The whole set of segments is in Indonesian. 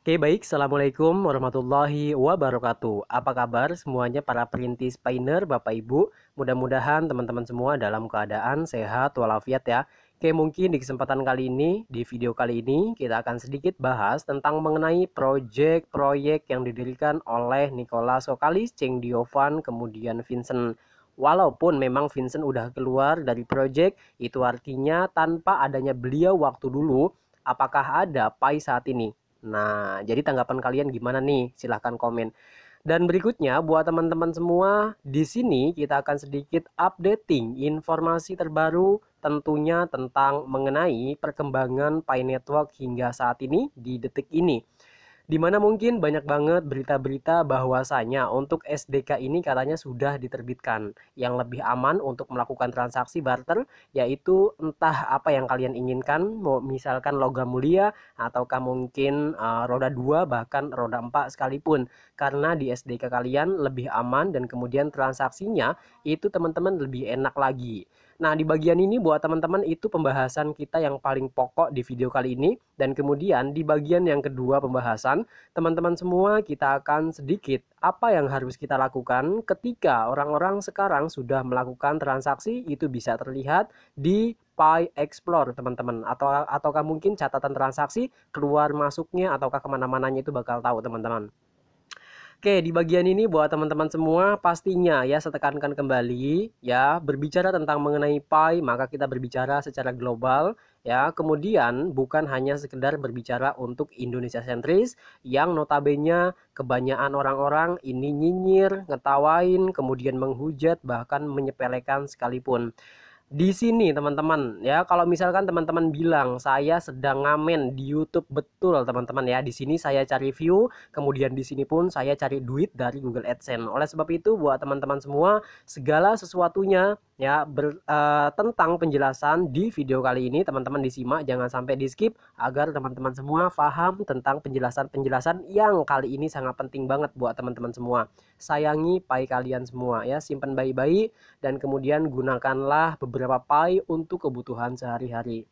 Oke, baik. Assalamualaikum warahmatullahi wabarakatuh. Apa kabar semuanya para perintis Pioneer, Bapak Ibu? Mudah-mudahan teman-teman semua dalam keadaan sehat walafiat ya. Oke, mungkin di kesempatan kali ini, di video kali ini, kita akan sedikit bahas tentang mengenai proyek-proyek yang didirikan oleh Nicholas Sokalis, Cheng Diovan, kemudian Vincent. Walaupun memang Vincent udah keluar dari proyek, itu artinya tanpa adanya beliau waktu dulu, apakah ada Pai saat ini? Nah, jadi tanggapan kalian gimana nih? Silahkan komen. Dan berikutnya buat teman-teman semua, di sini kita akan sedikit updating informasi terbaru tentunya tentang mengenai perkembangan Pi Network hingga saat ini di detik ini. Dimana mungkin banyak banget berita-berita bahwasanya untuk SDK ini katanya sudah diterbitkan yang lebih aman untuk melakukan transaksi barter, yaitu entah apa yang kalian inginkan, mau misalkan logam mulia ataukah mungkin roda 2 bahkan roda 4 sekalipun, karena di SDK kalian lebih aman dan kemudian transaksinya itu teman-teman lebih enak lagi. Nah, di bagian ini buat teman-teman itu pembahasan kita yang paling pokok di video kali ini. Dan kemudian di bagian yang kedua pembahasan, teman-teman semua kita akan sedikit apa yang harus kita lakukan ketika orang-orang sekarang sudah melakukan transaksi itu bisa terlihat di Pi Explore teman-teman. Ataukah mungkin catatan transaksi keluar masuknya ataukah kemana-mananya itu bakal tahu teman-teman. Oke, di bagian ini buat teman-teman semua pastinya ya saya tekankan kembali ya, berbicara tentang mengenai Pi maka kita berbicara secara global ya. Kemudian bukan hanya sekedar berbicara untuk Indonesia sentris yang notabene kebanyakan orang-orang ini nyinyir, ngetawain, kemudian menghujat bahkan menyepelekan sekalipun. Di sini teman-teman ya, kalau misalkan teman-teman bilang saya sedang ngamen di YouTube, betul teman-teman ya. Di sini saya cari view, kemudian di sini pun saya cari duit dari Google AdSense. Oleh sebab itu buat teman-teman semua, segala sesuatunya ya tentang penjelasan di video kali ini teman-teman disimak, jangan sampai di skip agar teman-teman semua paham tentang penjelasan-penjelasan yang kali ini sangat penting banget buat teman-teman semua. Sayangi Pi kalian semua ya, simpan baik-baik dan kemudian gunakanlah beberapa Pi untuk kebutuhan sehari-hari.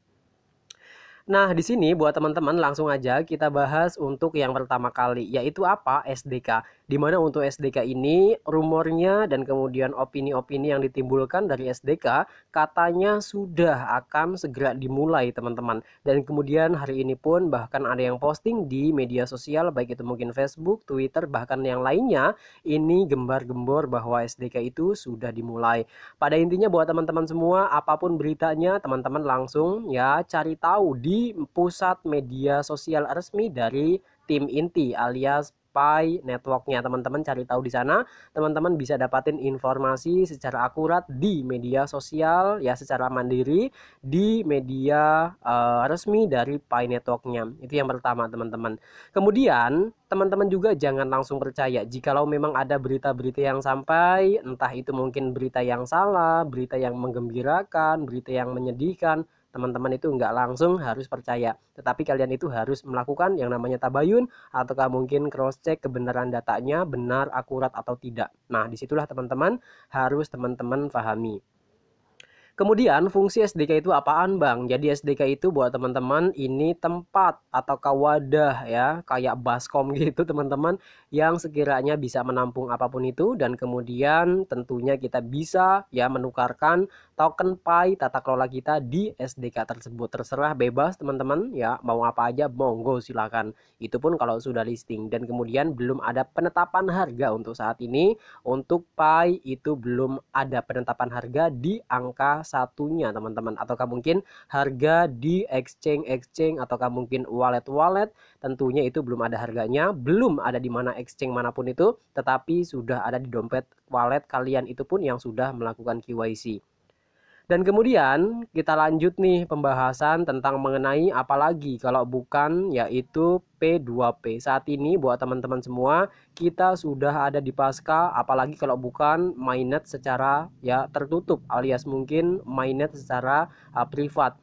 Nah, di sini buat teman-teman langsung aja kita bahas untuk yang pertama kali, yaitu apa? SDK. Di mana untuk SDK ini rumornya dan kemudian opini-opini yang ditimbulkan dari SDK katanya sudah akan segera dimulai teman-teman. Dan kemudian hari ini pun bahkan ada yang posting di media sosial baik itu mungkin Facebook, Twitter bahkan yang lainnya ini gembar-gembor bahwa SDK itu sudah dimulai. Pada intinya buat teman-teman semua apapun beritanya teman-teman langsung ya cari tahu di pusat media sosial resmi dari tim inti alias Pi Networknya. Teman-teman cari tahu di sana, teman-teman bisa dapatin informasi secara akurat di media sosial ya, secara mandiri di media resmi dari Pi Networknya. Itu yang pertama teman-teman. Kemudian teman-teman juga jangan langsung percaya jikalau memang ada berita-berita yang sampai, entah itu mungkin berita yang salah, berita yang menggembirakan, berita yang menyedihkan, teman-teman itu nggak langsung harus percaya, tetapi kalian itu harus melakukan yang namanya tabayun ataukah mungkin cross check kebenaran datanya benar akurat atau tidak. Nah, disitulah teman-teman harus teman-teman pahami. Kemudian fungsi SDK itu apaan Bang? Jadi SDK itu buat teman-teman ini tempat atau wadah ya, kayak baskom gitu teman-teman, yang sekiranya bisa menampung apapun itu dan kemudian tentunya kita bisa ya menukarkan token Pi tata kelola kita di SDK tersebut. Terserah bebas teman-teman ya, mau apa aja monggo silakan. Itu pun kalau sudah listing dan kemudian belum ada penetapan harga untuk saat ini. Untuk Pi itu belum ada penetapan harga di angka satunya teman-teman, ataukah mungkin harga di exchange ataukah mungkin wallet tentunya itu belum ada harganya, belum ada di mana exchange manapun itu, tetapi sudah ada di dompet wallet kalian itu pun yang sudah melakukan KYC. Dan kemudian kita lanjut nih pembahasan tentang mengenai apalagi kalau bukan yaitu P2P. Saat ini buat teman-teman semua kita sudah ada di pasca, apalagi kalau bukan mainnet secara ya tertutup alias mungkin mainnet secara privat.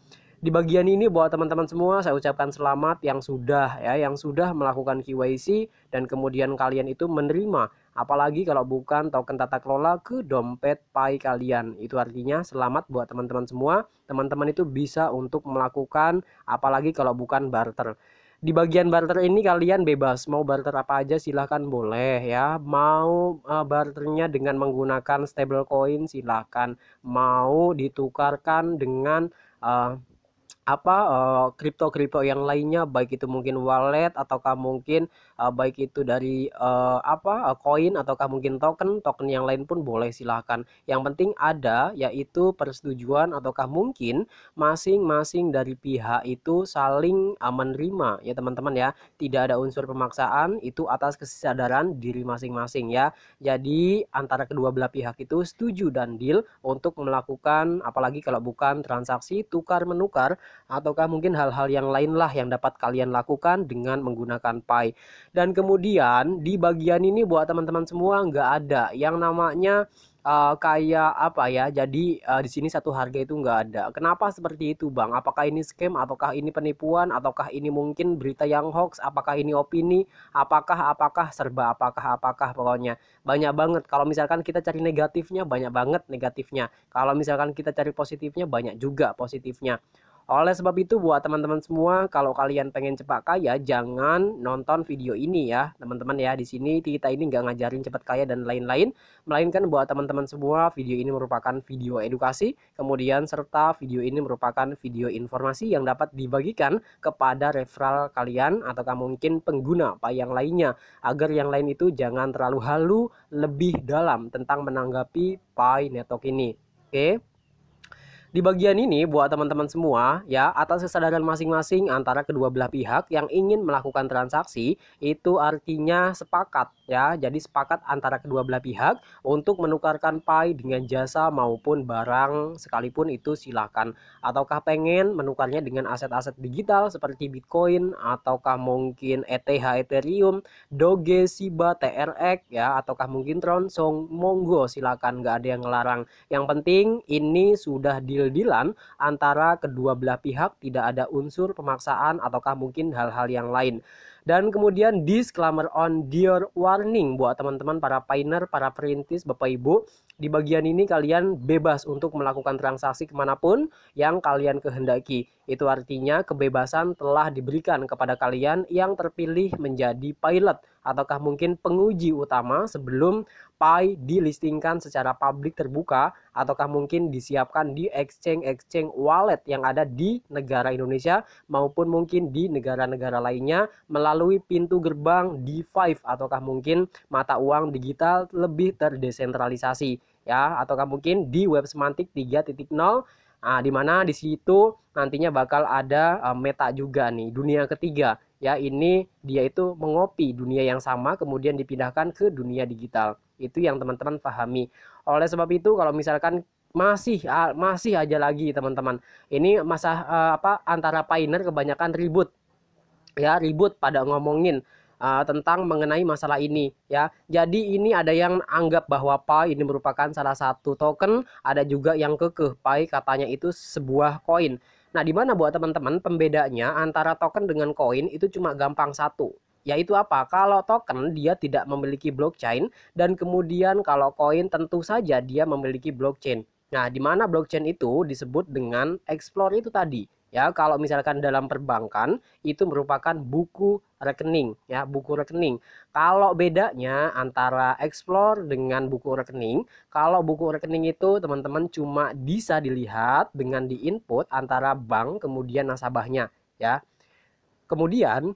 Di bagian ini buat teman-teman semua saya ucapkan selamat yang sudah melakukan KYC dan kemudian kalian itu menerima, apalagi kalau bukan token tata kelola ke dompet Pi kalian. Itu artinya selamat buat teman-teman semua. Teman-teman itu bisa untuk melakukan apalagi kalau bukan barter. Di bagian barter ini kalian bebas mau barter apa aja silahkan boleh ya. Mau barternya dengan menggunakan stablecoin silahkan. Mau ditukarkan dengan uh, kripto-kripto yang lainnya, baik itu mungkin wallet ataukah mungkin baik itu dari koin ataukah mungkin token yang lain pun boleh silahkan. Yang penting ada yaitu persetujuan ataukah mungkin masing-masing dari pihak itu saling menerima ya teman-teman ya. Tidak ada unsur pemaksaan, itu atas kesadaran diri masing-masing ya. Jadi antara kedua belah pihak itu setuju dan deal untuk melakukan, apalagi kalau bukan transaksi tukar menukar ataukah mungkin hal-hal yang lain lah yang dapat kalian lakukan dengan menggunakan Pi. Dan kemudian di bagian ini buat teman-teman semua nggak ada yang namanya kayak apa ya, jadi di sini satu harga itu nggak ada. Kenapa seperti itu Bang? Apakah ini scam, ataukah ini penipuan, ataukah ini mungkin berita yang hoax, apakah ini opini, apakah serba apakah pokoknya banyak banget. Kalau misalkan kita cari negatifnya banyak banget negatifnya, kalau misalkan kita cari positifnya banyak juga positifnya. Oleh sebab itu buat teman-teman semua, kalau kalian pengen cepat kaya jangan nonton video ini ya teman-teman ya. Di sini kita ini nggak ngajarin cepat kaya dan lain-lain, melainkan buat teman-teman semua video ini merupakan video edukasi, kemudian serta video ini merupakan video informasi yang dapat dibagikan kepada referral kalian ataukah mungkin pengguna Pi yang lainnya, agar yang lain itu jangan terlalu halu lebih dalam tentang menanggapi Pi Network ini. Oke. Di bagian ini buat teman-teman semua ya, atas kesadaran masing-masing antara kedua belah pihak yang ingin melakukan transaksi, itu artinya sepakat ya. Jadi sepakat antara kedua belah pihak untuk menukarkan Pi dengan jasa maupun barang sekalipun itu silakan. Ataukah pengen menukarnya dengan aset-aset digital seperti Bitcoin ataukah mungkin ETH Ethereum, Doge, Shiba, TRX ya, ataukah mungkin Tron, Song, monggo silakan, nggak ada yang ngelarang. Yang penting ini sudah deal-dealan antara kedua belah pihak, tidak ada unsur pemaksaan ataukah mungkin hal-hal yang lain. Dan kemudian disclaimer on dear warning buat teman-teman para pioneer, para perintis, Bapak Ibu. Di bagian ini kalian bebas untuk melakukan transaksi kemanapun yang kalian kehendaki. Itu artinya kebebasan telah diberikan kepada kalian yang terpilih menjadi pilot ataukah mungkin penguji utama sebelum Pi dilistingkan secara publik terbuka ataukah mungkin disiapkan di exchange wallet yang ada di negara Indonesia maupun mungkin di negara-negara lainnya melalui pintu gerbang D5 ataukah mungkin mata uang digital lebih terdesentralisasi ya, ataukah mungkin di web semantik 3.0. di mana di situ nantinya bakal ada meta juga nih, dunia ketiga ya. Ini dia itu mengopi dunia yang sama kemudian dipindahkan ke dunia digital. Itu yang teman-teman pahami. Oleh sebab itu kalau misalkan masih aja lagi teman-teman, ini antara pioneer kebanyakan ribut ya, ribut pada ngomongin tentang mengenai masalah ini ya. Jadi ini ada yang anggap bahwa Pi ini merupakan salah satu token, ada juga yang kekeh Pi katanya itu sebuah koin. Nah, di mana buat teman-teman pembedanya antara token dengan koin itu cuma gampang satu. Yaitu apa? Kalau token dia tidak memiliki blockchain, dan kemudian kalau koin tentu saja dia memiliki blockchain. Nah, di mana blockchain itu disebut dengan Explore itu tadi. Ya, kalau misalkan dalam perbankan itu merupakan buku rekening ya, buku rekening. Kalau bedanya antara Explore dengan buku rekening, kalau buku rekening itu teman-teman cuma bisa dilihat dengan diinput antara bank kemudian nasabahnya ya. Kemudian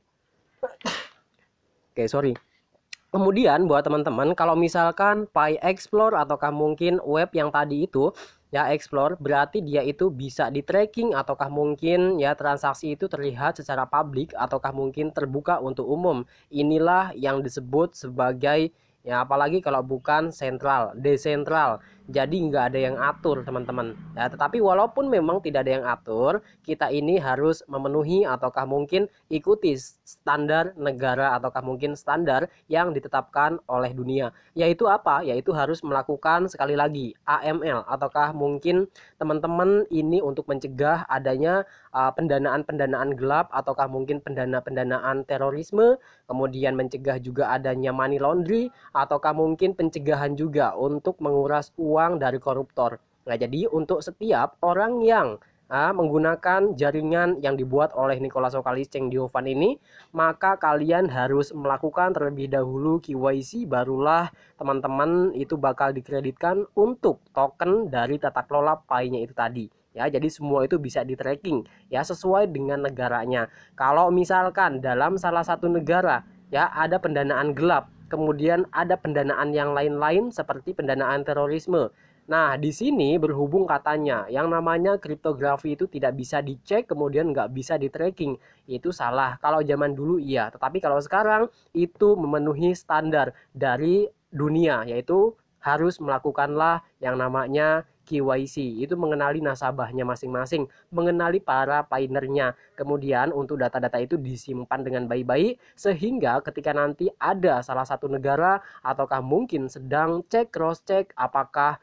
Kemudian buat teman-teman kalau misalkan Pi Explore ataukah mungkin web yang tadi itu ya, Explore berarti dia itu bisa di tracking ataukah mungkin ya transaksi itu terlihat secara publik ataukah mungkin terbuka untuk umum. Inilah yang disebut sebagai ya, apalagi kalau bukan sentral, desentral. Jadi nggak ada yang atur teman-teman ya. Tetapi walaupun memang tidak ada yang atur, kita ini harus memenuhi ataukah mungkin ikuti standar negara ataukah mungkin standar yang ditetapkan oleh dunia. Yaitu apa? Yaitu harus melakukan sekali lagi AML ataukah mungkin teman-teman ini untuk mencegah adanya pendanaan-pendanaan gelap ataukah mungkin pendanaan terorisme, kemudian mencegah juga adanya money laundry ataukah mungkin pencegahan juga untuk menguras uang dari koruptor. Nah, jadi untuk setiap orang yang menggunakan jaringan yang dibuat oleh Nicolas Sokalis Cheng Diovan ini, maka kalian harus melakukan terlebih dahulu KYC, barulah teman-teman itu bakal dikreditkan untuk token dari tata kelola Pi-nya itu tadi. Ya, jadi semua itu bisa di tracking ya sesuai dengan negaranya. Kalau misalkan dalam salah satu negara ya ada pendanaan gelap, kemudian ada pendanaan yang lain-lain seperti pendanaan terorisme. Nah, di sini berhubung katanya yang namanya kriptografi itu tidak bisa dicek, kemudian nggak bisa di tracking. Itu salah. Kalau zaman dulu iya, tetapi kalau sekarang itu memenuhi standar dari dunia, yaitu harus melakukanlah yang namanya KYC. Itu mengenali nasabahnya masing-masing, mengenali para pioneernya. Kemudian untuk data-data itu disimpan dengan baik-baik, sehingga ketika nanti ada salah satu negara ataukah mungkin sedang cek cross check apakah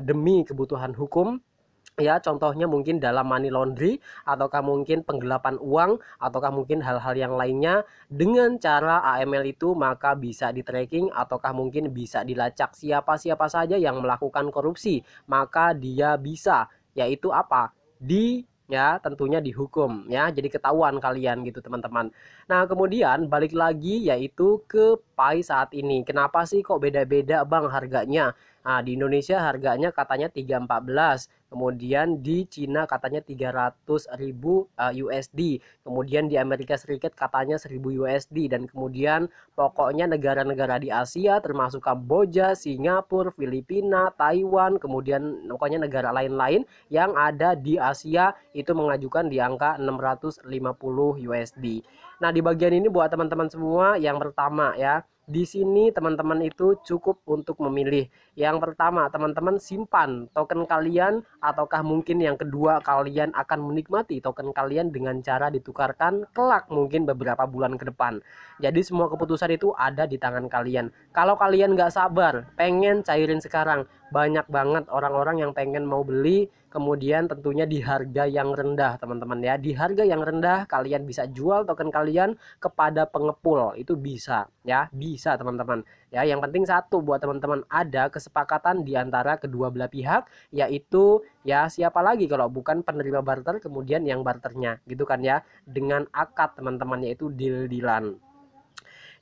demi kebutuhan hukum ya, contohnya mungkin dalam money laundry ataukah mungkin penggelapan uang ataukah mungkin hal-hal yang lainnya dengan cara AML itu, maka bisa di tracking ataukah mungkin bisa dilacak siapa-siapa saja yang melakukan korupsi, maka dia bisa yaitu apa ya tentunya dihukum ya, jadi ketahuan kalian gitu teman-teman. Nah kemudian balik lagi yaitu ke Pi saat ini, kenapa sih kok beda-beda bang harganya? Nah, di Indonesia harganya katanya 314, kemudian di Cina katanya 300.000 USD, kemudian di Amerika Serikat katanya 1000 USD, dan kemudian pokoknya negara-negara di Asia termasuk Kamboja, Singapura, Filipina, Taiwan, kemudian pokoknya negara lain-lain yang ada di Asia itu mengajukan di angka 650 USD. Nah, di bagian ini buat teman-teman semua, yang pertama ya, di sini teman-teman itu cukup untuk memilih. Yang pertama, teman-teman simpan token kalian, ataukah mungkin yang kedua kalian akan menikmati token kalian dengan cara ditukarkan kelak mungkin beberapa bulan ke depan. Jadi semua keputusan itu ada di tangan kalian. Kalau kalian nggak sabar, pengen cairin sekarang, banyak banget orang-orang yang pengen mau beli, kemudian tentunya di harga yang rendah teman-teman ya. Di harga yang rendah kalian bisa jual token kalian kepada pengepul, itu bisa ya, bisa teman-teman ya. Yang penting satu buat teman-teman, ada kesepakatan di antara kedua belah pihak, yaitu ya siapa lagi kalau bukan penerima barter kemudian yang barternya gitu kan ya, dengan akad teman-teman, yaitu deal-dealan.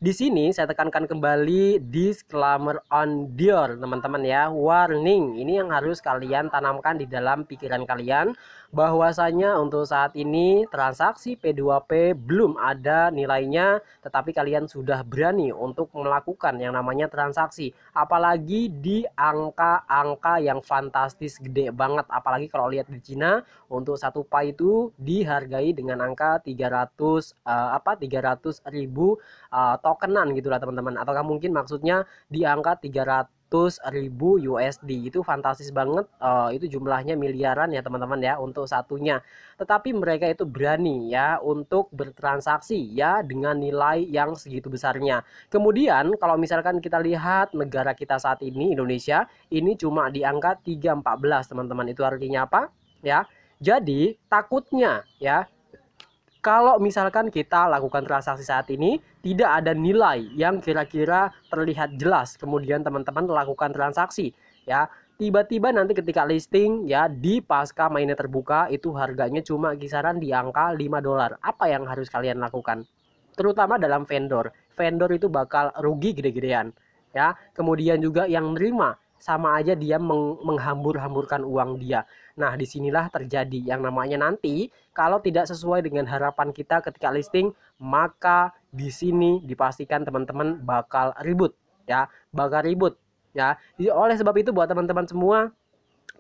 Di sini saya tekankan kembali disclaimer on deal teman-teman ya, warning. Ini yang harus kalian tanamkan di dalam pikiran kalian, bahwasanya untuk saat ini transaksi P2P belum ada nilainya, tetapi kalian sudah berani untuk melakukan yang namanya transaksi, apalagi di angka-angka yang fantastis gede banget. Apalagi kalau lihat di Cina, untuk satu Pi itu dihargai dengan angka 300.000 tokenan gitulah teman-teman, ataukah mungkin maksudnya di angka 300.000 USD. Itu fantastis banget, itu jumlahnya miliaran ya teman-teman ya untuk satunya. Tetapi mereka itu berani ya untuk bertransaksi ya dengan nilai yang segitu besarnya. Kemudian kalau misalkan kita lihat negara kita saat ini, Indonesia, ini cuma di angka 314 teman-teman. Itu artinya apa ya? Jadi takutnya ya, kalau misalkan kita lakukan transaksi saat ini tidak ada nilai yang kira-kira terlihat jelas, kemudian teman-teman lakukan transaksi ya, tiba-tiba nanti ketika listing ya di pasca mainnya terbuka itu harganya cuma kisaran di angka 5 dolar. Apa yang harus kalian lakukan? Terutama dalam vendor itu bakal rugi gede-gedean ya. Kemudian juga yang nerima sama aja dia menghambur-hamburkan uang dia. Nah, disinilah terjadi yang namanya nanti kalau tidak sesuai dengan harapan kita ketika listing, maka di sini dipastikan teman-teman bakal ribut ya, bakal ribut ya. Jadi, oleh sebab itu buat teman-teman semua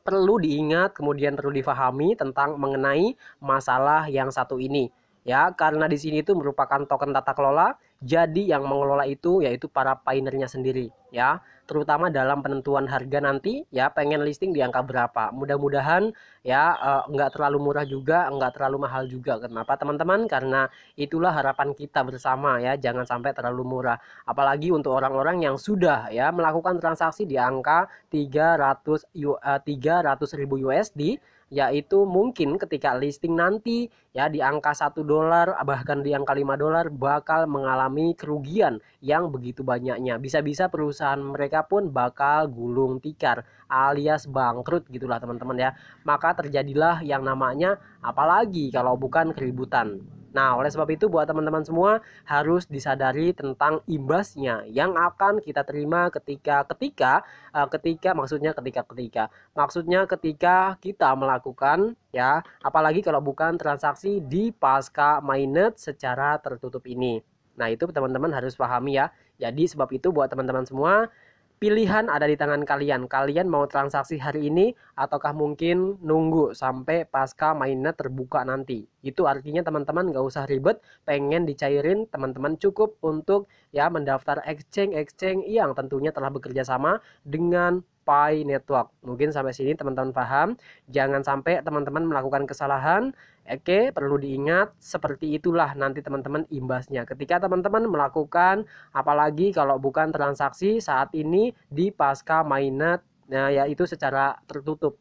perlu diingat, kemudian perlu difahami tentang mengenai masalah yang satu ini ya, karena di sini itu merupakan token tata kelola, jadi yang mengelola itu yaitu para pioneernya sendiri ya, terutama dalam penentuan harga nanti ya, pengen listing di angka berapa. Mudah-mudahan ya nggak terlalu murah juga, nggak terlalu mahal juga. Kenapa teman-teman? Karena itulah harapan kita bersama ya, jangan sampai terlalu murah. Apalagi untuk orang-orang yang sudah ya melakukan transaksi di angka 300.000 USD. yaitu mungkin ketika listing nanti ya di angka $1 bahkan di angka $5 bakal mengalami kerugian yang begitu banyaknya. Bisa-bisa perusahaan mereka pun bakal gulung tikar alias bangkrut gitulah teman-teman ya. Maka terjadilah yang namanya apalagi kalau bukan keributan. Nah, oleh sebab itu buat teman-teman semua harus disadari tentang imbasnya yang akan kita terima maksudnya ketika kita melakukan ya, apalagi kalau bukan transaksi di pasca mainnet secara tertutup ini. Nah, itu teman-teman harus pahami ya. Jadi sebab itu buat teman-teman semua, pilihan ada di tangan kalian. Kalian mau transaksi hari ini ataukah mungkin nunggu sampai pasca mainnet terbuka nanti. Itu artinya teman-teman nggak usah ribet, pengen dicairin, teman-teman cukup untuk ya mendaftar exchange yang tentunya telah bekerja sama dengan Pi Network. Mungkin sampai sini teman-teman paham. Jangan sampai teman-teman melakukan kesalahan. Oke, perlu diingat seperti itulah nanti teman-teman imbasnya. Ketika teman-teman melakukan apalagi kalau bukan transaksi saat ini di pasca mainnet, nah yaitu secara tertutup.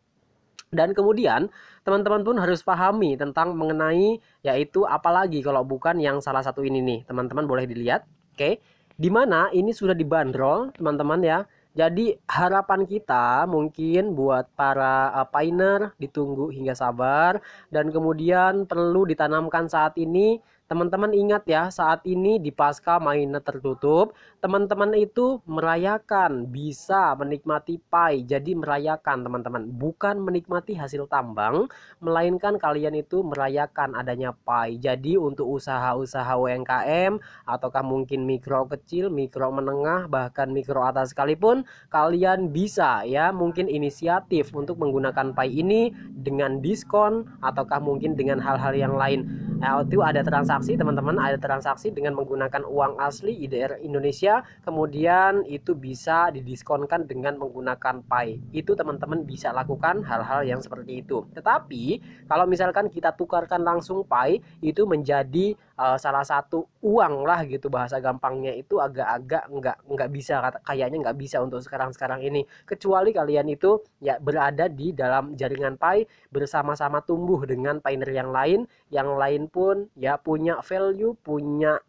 Dan kemudian teman-teman pun harus pahami tentang mengenai yaitu apalagi kalau bukan yang salah satu ini nih. Teman-teman boleh dilihat. Oke. Di mana ini sudah dibanderol teman-teman ya. Jadi harapan kita mungkin buat para pioneer ditunggu hingga sabar, dan kemudian perlu ditanamkan saat ini. Teman-teman ingat ya, saat ini di pasca mainnet tertutup, teman-teman itu merayakan, bisa menikmati Pi. Jadi merayakan teman-teman, bukan menikmati hasil tambang, melainkan kalian itu merayakan adanya Pi. Jadi untuk usaha-usaha UMKM ataukah mungkin mikro kecil, mikro menengah, bahkan mikro atas sekalipun, kalian bisa ya mungkin inisiatif untuk menggunakan Pi ini dengan diskon ataukah mungkin dengan hal-hal yang lain. Nah, itu ada transaksi teman-teman, ada transaksi dengan menggunakan uang asli IDR Indonesia, kemudian itu bisa didiskonkan dengan menggunakan Pi. Itu teman-teman bisa lakukan hal-hal yang seperti itu. Tetapi kalau misalkan kita tukarkan langsung Pi, itu menjadi salah satu uang lah gitu, bahasa gampangnya itu agak-agak nggak bisa, kayaknya nggak bisa untuk sekarang ini, kecuali kalian itu ya berada di dalam jaringan Pi bersama-sama tumbuh dengan pioneer yang lain pun ya punya value, punya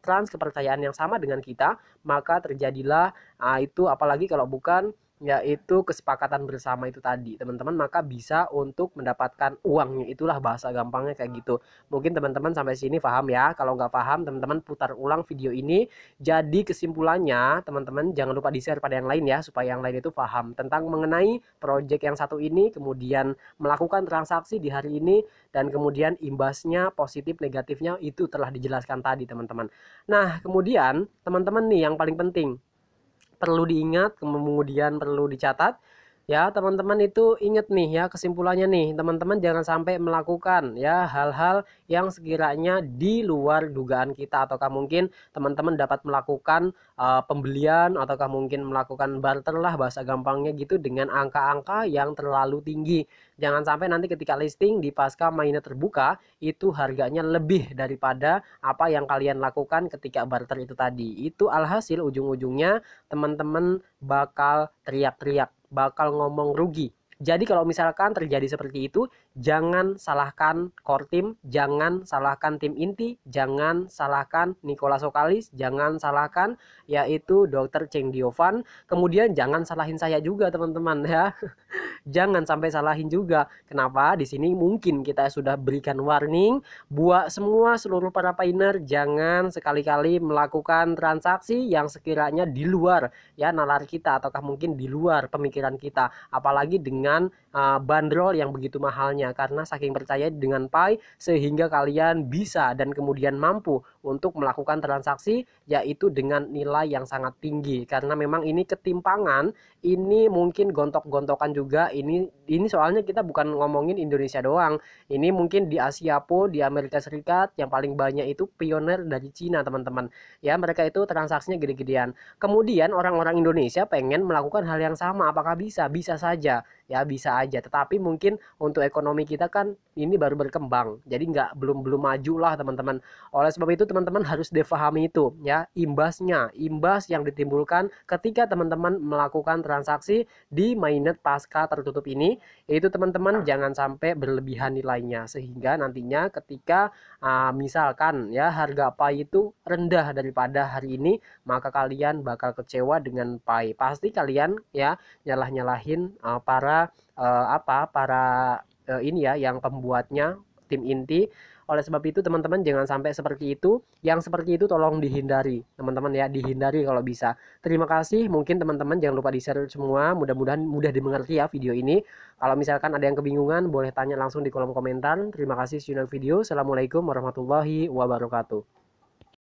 trans kepercayaan yang sama dengan kita, maka terjadilah itu apalagi kalau bukan yaitu kesepakatan bersama itu tadi teman-teman, maka bisa untuk mendapatkan uangnya. Itulah bahasa gampangnya kayak gitu. Mungkin teman-teman sampai sini paham ya. Kalau nggak paham teman-teman putar ulang video ini. Jadi kesimpulannya teman-teman jangan lupa di-share pada yang lain ya, supaya yang lain itu paham tentang mengenai project yang satu ini, kemudian melakukan transaksi di hari ini, dan kemudian imbasnya positif negatifnya itu telah dijelaskan tadi teman-teman. Nah kemudian teman-teman nih yang paling penting perlu diingat, kemudian perlu dicatat ya teman-teman. Itu ingat nih ya kesimpulannya nih, teman-teman jangan sampai melakukan ya hal-hal yang sekiranya di luar dugaan kita, ataukah mungkin teman-teman dapat melakukan pembelian ataukah mungkin melakukan barter lah bahasa gampangnya gitu dengan angka-angka yang terlalu tinggi. Jangan sampai nanti ketika listing di pasca mainnet terbuka itu harganya lebih daripada apa yang kalian lakukan ketika barter itu tadi. Itu alhasil ujung-ujungnya teman-teman bakal teriak-teriak, bakal ngomong rugi. Jadi kalau misalkan terjadi seperti itu, jangan salahkan core team, jangan salahkan tim inti, jangan salahkan Nicola Sokalis, jangan salahkan yaitu Dr. Cheng Diovan, kemudian jangan salahin saya juga teman-teman ya. Jangan sampai salahin juga. Kenapa? Di sini mungkin kita sudah berikan warning buat semua seluruh para pioneer, jangan sekali-kali melakukan transaksi yang sekiranya di luar ya nalar kita ataukah mungkin di luar pemikiran kita, apalagi dengan bandrol yang begitu mahalnya, karena saking percaya dengan Pi sehingga kalian bisa dan kemudian mampu untuk melakukan transaksi yaitu dengan nilai yang sangat tinggi, karena memang ini ketimpangan, ini mungkin gontok-gontokan juga. Ini soalnya kita bukan ngomongin Indonesia doang, ini mungkin di Asia pun, di Amerika Serikat yang paling banyak itu pioner dari Cina teman-teman ya, mereka itu transaksinya gede-gedean. Kemudian orang-orang Indonesia pengen melakukan hal yang sama, apakah bisa? Bisa saja ya, bisa aja, tetapi mungkin untuk ekonomi kita kan ini baru berkembang, jadi belum maju lah teman-teman. Oleh sebab itu teman-teman harus difahami itu ya, imbas yang ditimbulkan ketika teman-teman melakukan transaksi di mainnet pasca tertutup ini, yaitu teman-teman jangan sampai berlebihan nilainya, sehingga nantinya ketika misalkan ya harga Pi itu rendah daripada hari ini, maka kalian bakal kecewa dengan Pi. Pasti kalian ya nyalahin para ini ya yang pembuatnya, tim inti. Oleh sebab itu teman-teman jangan sampai seperti itu. Yang seperti itu tolong dihindari teman-teman ya, dihindari kalau bisa. Terima kasih, mungkin teman-teman jangan lupa di-share semua, mudah-mudahan mudah dimengerti ya video ini. Kalau misalkan ada yang kebingungan boleh tanya langsung di kolom komentar. Terima kasih, see you next video. Assalamualaikum warahmatullahi wabarakatuh.